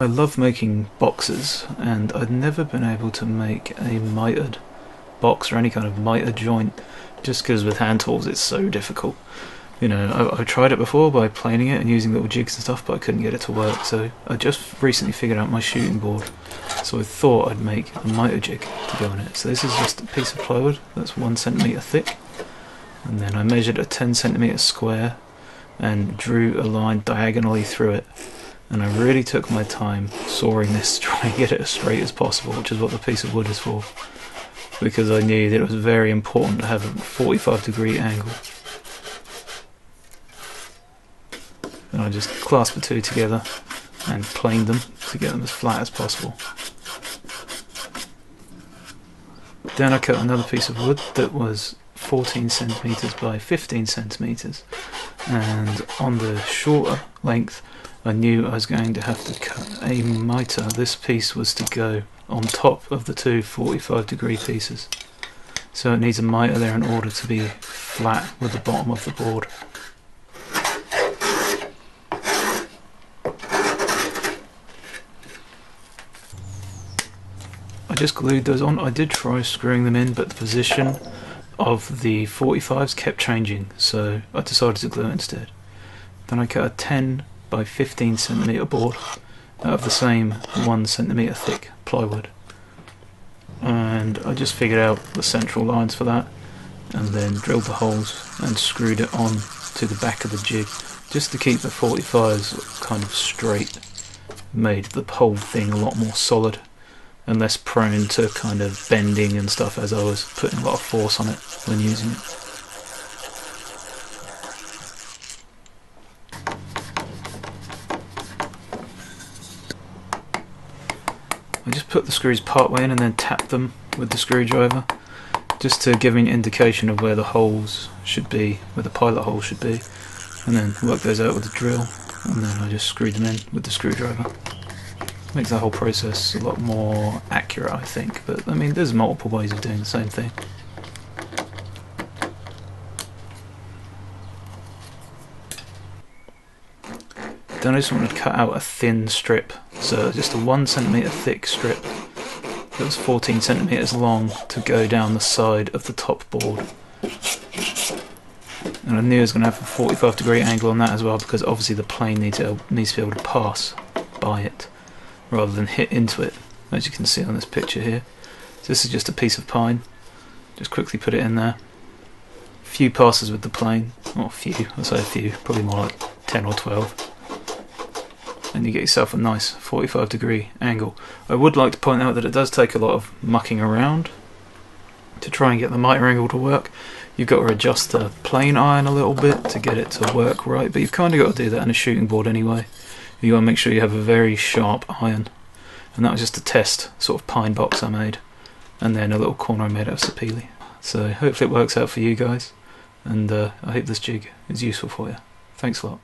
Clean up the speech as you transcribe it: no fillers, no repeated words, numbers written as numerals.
I love making boxes, and I'd never been able to make a mitered box or any kind of mitre joint, just because with hand tools it's so difficult. You know, I tried it before by planing it and using little jigs and stuff, but I couldn't get it to work, so I just recently figured out my shooting board, so I thought I'd make a mitre jig to go on it. So this is just a piece of plywood that's 1 centimetre thick, and then I measured a 10 centimetre square and drew a line diagonally through it. And I really took my time sawing this to try and get it as straight as possible, which is what the piece of wood is for, because I knew that it was very important to have a 45-degree angle. And I just clasped the two together and planed them to get them as flat as possible. Then I cut another piece of wood that was 14 centimeters by 15 centimeters, and on the shorter length I knew I was going to have to cut a mitre. This piece was to go on top of the two 45-degree pieces, so it needs a mitre there in order to be flat with the bottom of the board. I just glued those on. I did try screwing them in, but the position of the 45s kept changing, so I decided to glue it instead. Then I cut a 10 by 15 centimetre board out of the same 1 centimetre thick plywood, and I just figured out the central lines for that, and then drilled the holes and screwed it on to the back of the jig just to keep the 45s kind of straight. Made the whole thing a lot more solid and less prone to kind of bending and stuff, as I was putting a lot of force on it when using it. I just put the screws part way in and then tapped them with the screwdriver, just to give me an indication of where the holes should be, where the pilot holes should be, and then work those out with the drill, and then I just screwed them in with the screwdriver. Makes the whole process a lot more accurate, I think, but I mean there's multiple ways of doing the same thing. Then I just wanted to cut out a thin strip, so just a 1 centimetre thick strip that was 14 centimetres long to go down the side of the top board. And I knew I was going to have a 45-degree angle on that as well, because obviously the plane needs to be able to pass by it rather than hit into it, as you can see on this picture here. So this is just a piece of pine, just quickly put it in there. A few passes with the plane, not a few, I'll say a few, probably more like 10 or 12. And you get yourself a nice 45-degree angle. I would like to point out that it does take a lot of mucking around to try and get the mitre angle to work. You've got to adjust the plane iron a little bit to get it to work right, but you've kind of got to do that in a shooting board anyway. You want to make sure you have a very sharp iron, and that was just a test sort of pine box I made, and then a little corner I made out of sapele. So hopefully it works out for you guys, and I hope this jig is useful for you. Thanks a lot.